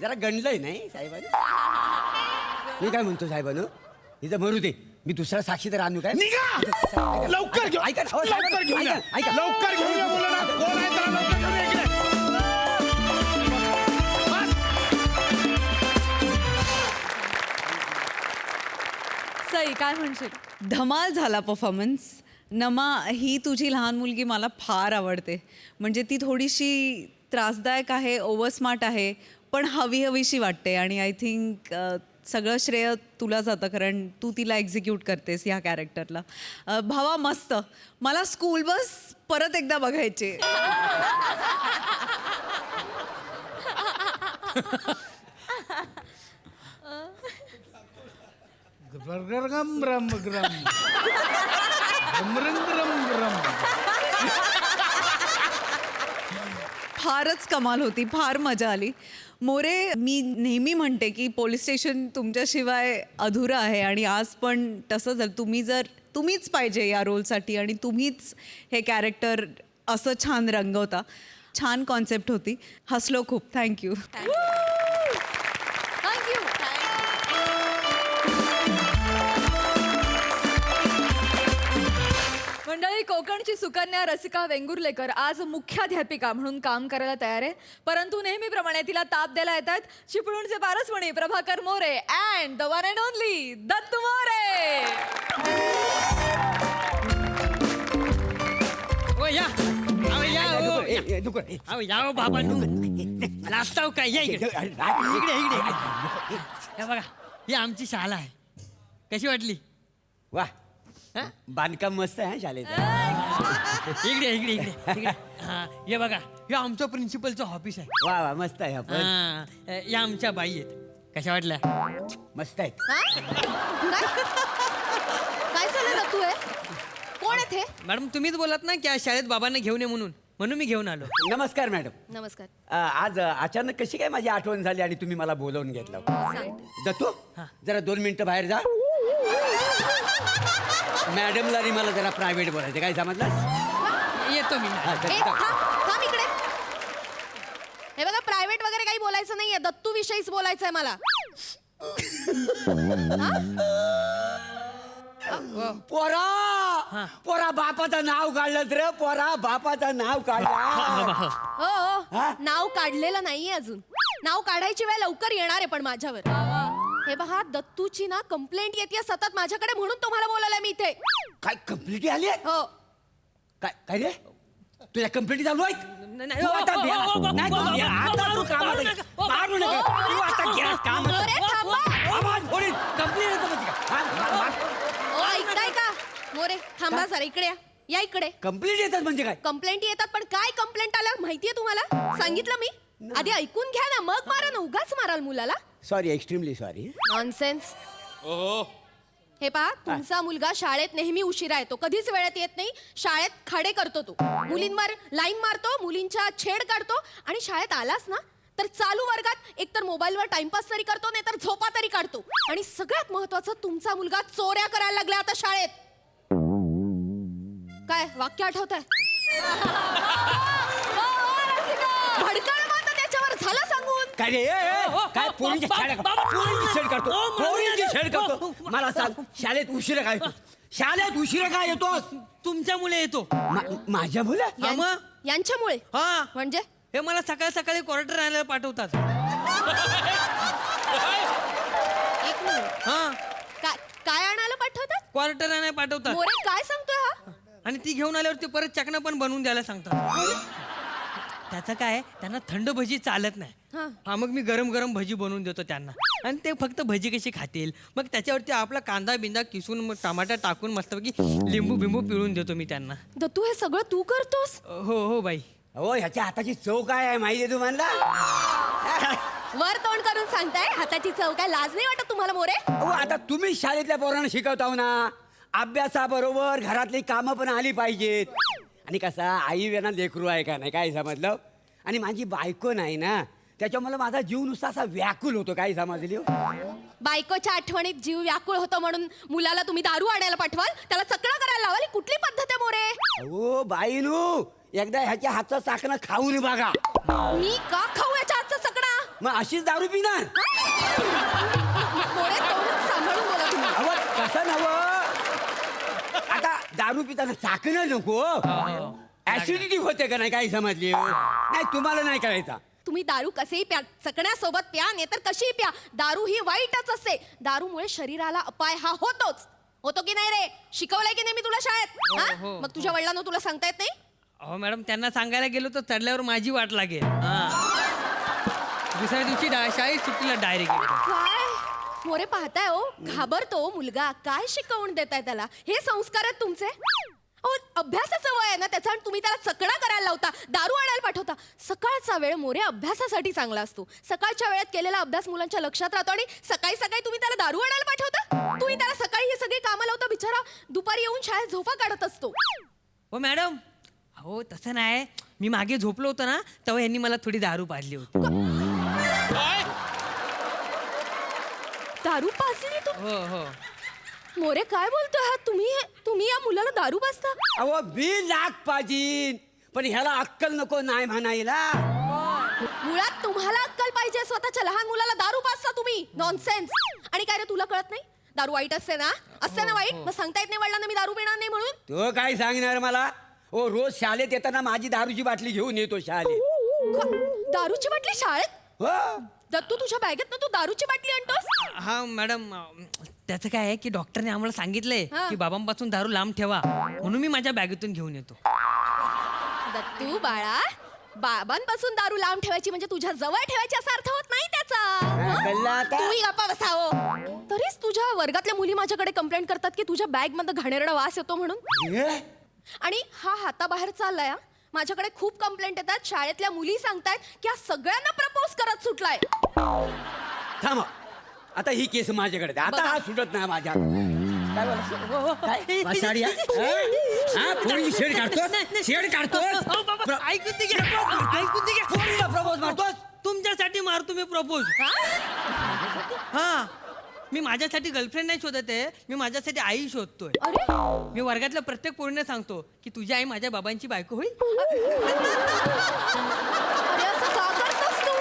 जरा गणलंय नाही साहेबांनी. मी काय म्हणतो साहेबांनो इथं म्हणू दे मी दुसरा साक्षीदार आणू काय. निघा लवकर घेऊ. ऐका ना, लवकर घेऊन या. ऐका. लवकर घेऊन या मुलांना. कोण आहे त्याला लवकर घेऊन या इकडे. सई काय म्हणशील. धमाल झाला परफॉर्मन्स. नमा ही तुझी लहान मुलगी मला फार आवडते. म्हणजे ती थोडीशी त्रासदायक आहे ओव्हर स्मार्ट आहे पण हवीशी वाटते आणि आय थिंक सगळं श्रेय तुला जातं कारण तू तिला एक्झिक्यूट करतेस ह्या कॅरेक्टरला. भावा मस्त. मला स्कूल बस परत एकदा बघायची. रम रम रम रम रम रम. फारच कमाल होती. फार मजा आली. मोरे मी नेहमी म्हणते की पोलीस स्टेशन तुमच्याशिवाय अधुरं आहे आणि आज पण तसं झालं. तुम्हीच पाहिजे या रोलसाठी आणि तुम्हीच हे कॅरेक्टर असं छान रंगवता. छान कॉन्सेप्ट होती. हसलो खूप. थँक्यू. थँक्यू. मंडळी कोकणची सुकन्या रसिका वेंगुर्लेकर आज मुख्याध्यापिका म्हणून काम करायला तयार आहे परंतु नेहमीप्रमाणे तिला ताप द्यायला येत आहेत चिपळूणचे पारसमणी Prabhakar More and the one and only Dattu More. याव बाबा नाचताव काय या इकडे इकडे इकडे हे बघा ही आमची शाळा आहे कशी वाटली. वा बांधकाम मस्त आहे शाळेत. इकडे इकडे इकडे इकडे हा हे बघा हे आमचं प्रिन्सिपलचं ऑफिस आहे. वा वा मस्त आहे आपण. हा या आमच्या बाई आहेत कशा वाटल्या. मस्त आहेत. काय झालं दत्तू आहे कोण आहे ते. मॅडम तुम्हीच बोलात ना की आज शाळेत बाबांना घेऊन ये म्हणून मी घेऊन आलो. नमस्कार मॅडम. नमस्कार. आज अचानक कशी काय माझी आठवण झाली आणि तुम्ही मला बोलवून घेतलं. दत्तू जरा 2 मिनिटं बाहेर जा. मॅडमला आणि मला जरा प्रायव्हेट बोलायचं काय समजलं. येतो मी. थांब इकडे. हे बघा प्रायव्हेट वगैरे काही बोलायचं नाहीये दत्तू विषयीच बोलायचंय मला. पोरा बापाचं नाव काढलं रे. पोरा बापाचं नाव काढलं. हो नाव काढलेलं नाहीये अजून. नाव काढायची वेळ लवकर येणार आहे पण माझ्यावर. हे बघा दत्तूची ना कंप्लेंट येते सतत माझ्याकडे म्हणून तुम्हाला बोलायला मी इथे. काय कंप्लेंटी आली आहे. हो काय काय रे तुझ्या कंप्लेंटी चालू आहेत. तू आता तू कामात आहे. मारू नका. तू आता गेलास कामात. अरे थांबा. आवाज फोडीन. कंप्लेंट येतो म्हणजे काय. ऐकताय का मोरे थांबा जरा इकडे या इकडे. कंप्लेंट येतात म्हणजे काय. कंप्लेंट येतात पण काय कंप्लेंट आल्या माहितीये तुम्हाला. सांगितलं मी आधी ऐकून घ्या ना मग मारा ना उगाच माराल मुलाला. Sorry extremely sorry. नॉनसेन्स. हे पहा तुमचा मुलगा शाळेत नेहमी उशिरा येतो कधीच वेळेत येत नाही. शाळेत खाडे करतो तो मुलींवर लाईन मारतो मुलींच्या छेड काढतो आणि शाळेत आलास ना तर चालू वर्गात एकतर मोबाईलवर टाइमपास तरी करतो नाही तर झोपा तरी काढतो. आणि सगळ्यात महत्वाचं तुमचा मुलगा चोऱ्या करायला लागला आता शाळेत. काय वाक्य आठवत आहे. भडकाळ माता त्याच्यावर झाला सांगून. काय रे काय पोरींची छेड करतो. पोरींची छेड करतो. मला सांग शाळेत उशिरा काय येतो. शाळेत उशिरा काय येतो. तुमच्यामुळे येतो. माझ्या मुलं यांच्यामुळे हा म्हणजे हे मला सकाळी सकाळी क्वार्टर आणायला पाठवतात. एक मिनिट. हा काय आणायला पाठवतात? क्वार्टर आणायला पाठवतात. मोरे काय सांगतोय हा? आणि ती घेऊन आल्यावर ते परत चकना पण बनवून द्यायला सांगतात. त्याचं काय, त्यांना थंड भजी चालत नाही. हा मग मी गरम गरम भजी बनवून देतो त्यांना, आणि ते फक्त भजी कशी खातील, मग त्याच्यावरती आपला कांदा बिंदा किसून मग टमाटा टाकून मस्तपैकी लिंबू बिंबू पिळून देतो मी त्यांना. दत्तू हे सगळं तू करतोस? हो हो बाई. हो ह्याच्या हाताची चव काय आहे माहिती आहे तुम्हाला? वर तोंड करून सांगताय हाताची चव, काय लाज नाही वाटत तुम्हाला मोरे? अहो आता तुम्ही शाळेतल्या पोरांना शिकवताव ना, अभ्यासाबरोबर घरातली कामं पण आली पाहिजेत. आणि कसा आई वेणा लेकरू आहे का नाही, काय समजलं? आणि माझी बायको नाही ना, त्याच्यामुळे माझा जीव नुसता असा व्याकुल होतो, काय समजली हो? बायकोच्या आठवणीत जीव व्याकुळ होतो म्हणून मुलाला तुम्ही दारू आणायला पाठवाल, त्याला चकणा करायला लावाल? ही कुठली पद्धत आहे मोरे? अहो बाईनू, एकदा ह्याच्या हातचं चाकणं खाऊन बघा. मी का खाऊ याच्या हातचा चकणा? मग अशीच दारू पिणार? मोरे तोंड सांभाळून बोला तुम्ही. अहो कसं नवं, आता दारू पिताना चाकणं नको, ऍसिडिटी होते का नाही, काही समजली? नाही तुम्हाला नाही करायचा. तुम्ही दारू कसेही प्या, चकण्यासोबत प्या, नाहीतर कशीही प्या, दारू ही वाईटच असते. दारूमुळे शरीराला अपाय हा होतो की नाही रे? शिकवलंय की नाही मी तुला शाळेत? हा? हो, मग तुझ्या वडिलांना तुला सांगता येत नाही? अहो मॅडम, त्यांना सांगायला गेलो तर चढल्यावर माझी वाट लागेल. दुसऱ्या दिवशी शाळेत सुट्टीला डायरेक्ट. काय मोरे पाहताय हो, घाबरतो मुलगा. काय शिकवून देताय त्याला? हे संस्कार आहेत तुमचे? अहो अभ्यासाचं वय आहे ना त्याचा, आणि तुम्ही त्याला चकणा करायला लावता, दारू आणायला पाठवता. सकाळचा वेळ मोरे अभ्यासासाठी चांगला असतो. सकाळच्या वेळेत केलेला अभ्यास मुलांच्या लक्षात राहतो, आणि सकाळी सकाळी तुम्ही त्याला दारू आणायला पाठवता? तुम्ही त्याला सकाळी हे सगळी कामं लावता, बिचारा दुपारी येऊन शाळेत झोपा काढत असतो. हो मॅडम, अहो तसं नाही, मी मागे झोपलो होतो ना, तेव्हा यांनी मला थोडी दारू पाजली होती. दारू पाजली तू? हो हो. मोरे काय बोलतोय हा? तुम्ही या मुलाला दारू पाजता? अहो बी लाख पाजीन, पण ह्याला अक्कल नको नाही म्हणायला. मुळात तुम्हाला अक्कल पाहिजे. स्वतःच्या लहान मुलाला दारू पाजता तुम्ही? नॉनसेन्स. आणि काय रे, तुला कळत नाही दारू वाईट असते ना? असते ना वाईट? मग सांगता येत नाही वडिलांना मी दारू पिणार नाही म्हणून? तो काय सांगणार मला? ओ रोज शाळेत येताना माझी दारूची बाटली घेऊन येतो शाळेत. दारूची बाटली शाळेत? हो. दत्तू तुझ्या बॅगेत ना तू दारूची बाटली आणतोस? हा मॅडम, त्याचं काय आहे की डॉक्टरने आम्हाला सांगितलंय हा. की बाबांपासून दारू लांब ठेवा, म्हणून मी माझ्या बॅगेतून घेऊन येतो. दत्तू बाळा, बाबांपासून दारू लांब ठेवायची म्हणजे तुझ्या जवळ ठेवायची असा अर्थ होत नाही त्याचा. कळलं आता? तूही गप्पा बसावं. तरीच तुझ्या वर्गातल्या मुली माझ्याकडे कंप्लेंट करतात की तुझ्या बॅग मध्ये घाणेरडा वास येतो म्हणून. हे? आणि हा हाताबाहेर चाललाय. माझ्याकडे खूप कंप्लेंट येतात. शाळेतल्या मुली सांगतायत की हा सगळ्यांना प्रपोज करत सुटलाय. थांबा, आता ही केस माझ्याकडे द्या. आता हा सुटत नाही माझ्या. काय बोला? काय? वासाडी आहे? हा? पोरी शेड काढतोस? शेड काढतोस? ऐकून ते घ्या, ऐकून ते घ्या. पोरीला प्रपोज मारतोस? तुमच्यासाठी मारतो मी प्रपोज. हा, मी माझ्यासाठी गर्लफ्रेंड नाही शोधत आहे, मी माझ्यासाठी आई शोधतोय. अरे मी वर्गातल्या प्रत्येक पोरीने सांगतो की तुझी आई माझ्या बाबांची बायको होईल. अरे असं का करतोस तू?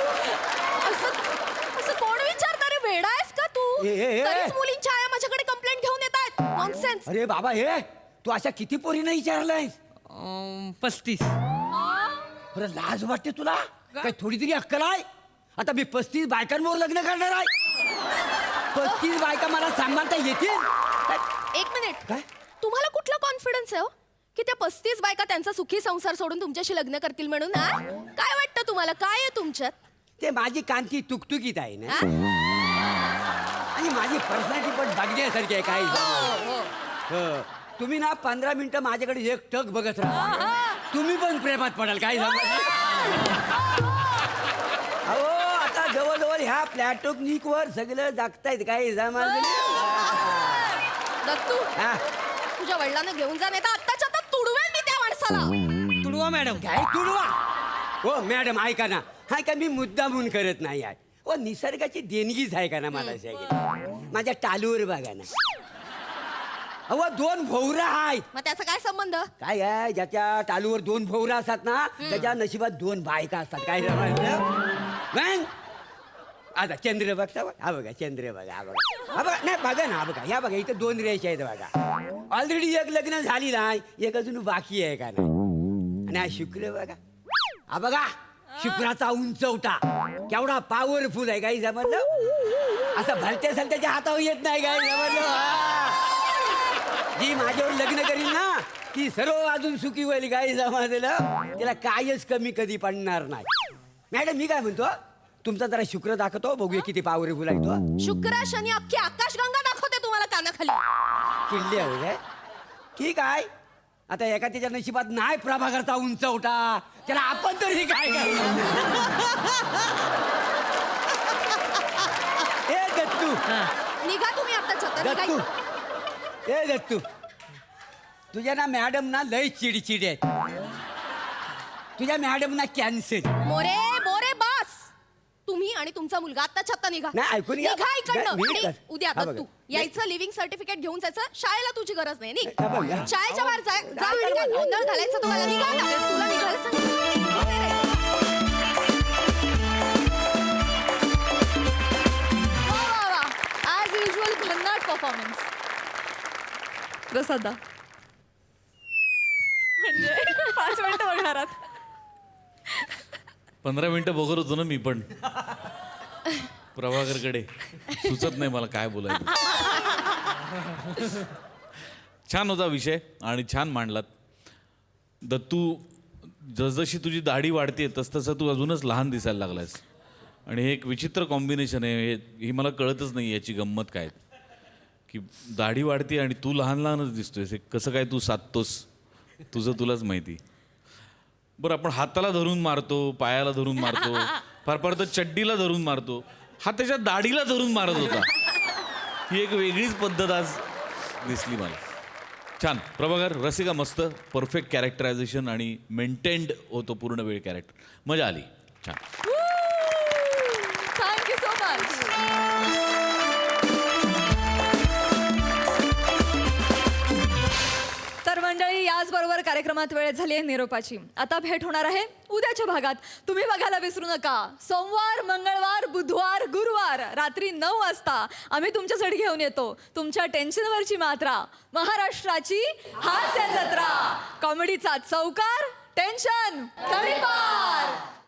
असं कोण विचारणार रे? वेडा आहेस का तू? तरीच मुलींच्या आया माझ्याकडे कंप्लेंट घेऊन येतात. नॉनसेन्स. अरे बाबा, हे तू अशा किती पोरीने विचारलंय? 35. बरं लाज वाटते तुला? काय थोडी तरी अक्कल आहे? आता मी 35 बायकांवर लग्न करणार आहे. 35 बायका मला सांभाळता येतील? एक मिनिट. काय? तुम्हाला कुठला कॉन्फिडन्स आहे हो की त्या 35 बायका त्यांचा सुखी संसार सोडून तुमच्याशी लग्न करतील म्हणून? हा? काय वाटतं तुम्हाला? काय आहे तुमच्यात? ते माझी कांती तुकतुकीत आहे ना, हा? आणि माझी पर्सनॅलिटी पण बघण्यासारखी आहे. काय हो. तुम्ही ना 15 मिनिटं माझ्याकडे एक टक बघत राहा, तुम्ही पण प्रेमात पडाल. काय अहो आता जवळजवळ ह्या प्लॅटोनिकवर सगळं जगतायत. काय दत्तू, हा? तुझ्या वडिलांना घेऊन जा, नाही तर आत्ताच्या आता तुडवेन मी त्या माणसाला. तुडवा मॅडम. काय तुडवा? हो मॅडम ऐका ना, हा का मी मुद्दा म्हणून करत नाही आहे. हो निसर्गाची देणगीच आहे का ना मला. माझ्या टालूवर बघा ना, अहो 2 भोवरा आहेत. मग त्याचा काय संबंध? काय आहे, ज्याच्या टालूवर 2 भोवरा असतात ना, त्याच्या नशिबात 2 बायका असतात. काय मग आता चंद्र बघता, हा बघा चंद्र बघा, हा बघा, हा बघा, नाही बघा ना, हा बघा, या बघा इथं 2 रेषा आहेत बघा. ऑलरेडी एक लग्न झाली नाही, एक अजून बाकी आहे का नाही. आणि हा शुक्र बघा, हा बघा शुक्राचा उंचवटा केवढा पॉवरफुल आहे काही समजलं असं भलत्या सलत्याच्या हातावर येत नाही काय समजलं जी माझ्यावर लग्न करील ना ती सर्व अजून सुखी होईल काही समजलं तिला कायच कमी कधी पडणार नाही. मॅडम मी काय म्हणतो तुमचा जरा शुक्र दाखवतो बघूया किती पॉवरफुल आहे तो. शुक्र शनी अख्खी आकाशगंगा दाखवते तुम्हाला कानाखाली. किल्ले आहे काय ठीक आहे आता एका त्याच्या नशिबात नाही प्रभाकरचा उंचवटा त्याला आपण तरी काय ए दत्तू निघा तुम्ही आता छत्र दत्तू ए दत्तू तुझ्या ना मॅडम ना लय चिडचिड आहेत तुझ्या मॅडम ना कॅन्सर. मोरे मोरे बस तुम्ही आणि तुमचा मुलगा आता छत्ता निघा. नाही, ऐकून घ्या. निघा इकडनं. मी- आणि उद्या हा आता बघा. तू यायचं लिव्हिंग सर्टिफिकेट घेऊन जायचं शाळेला तुझी गरज नाही निघ. हा बघा. शाळेच्या बाहेर जा आणि काय गोंधळ घालायचं तुम्हाला निघा आता. तुला निघायला सांगितलं. वा, वा, वा. ॲज युजल भन्नाट परफॉर्मन्स. रसादा म्हणजे 5 मिनिटं बघणार आहात. 15 मिनिटं बघत होतो ना मी पण प्रभाकरकडे सुचत नाही मला काय बोलायचं. छान होता विषय आणि छान मांडलात. दत्तू जसजशी तुझी दाढी वाढते तसं तू अजूनच लहान दिसायला लागलायस आणि हे एक विचित्र कॉम्बिनेशन आहे. ही मला कळतच नाही याची गंमत काय की दाढी वाढते आणि तू लहान लहानच दिसतोयस. हे कसं काय तू साधतोस तुझं तुलाच माहिती. बरं आपण हाताला धरून मारतो पायाला धरून मारतो फार फार तर चड्डीला धरून मारतो हा त्याच्या दाढीला धरून मारत होता. ही एक वेगळीच पद्धत आज दिसली मला. छान प्रभाकर रसिका मस्त परफेक्ट कॅरेक्टरायझेशन आणि मेंटेन्ड होतो पूर्ण वेळ कॅरेक्टर. मजा आली. छान. Thank you so much. तर मंडळी याचबरोबर कार्यक्रमात वेळ झाली आहे निरोपाची. आता भेट होणार आहे उद्याच्या भागात. तुम्ही बघायला विसरू नका. सोमवार मंगळवार बुधवार गुरुवार रात्री 9 वाजता आम्ही तुमच्यासाठी घेऊन येतो तुमच्या टेन्शनवरची मात्रा. महाराष्ट्राची हास्य जत्रा. कॉमेडीचा चौकार टेन्शन तडीपार.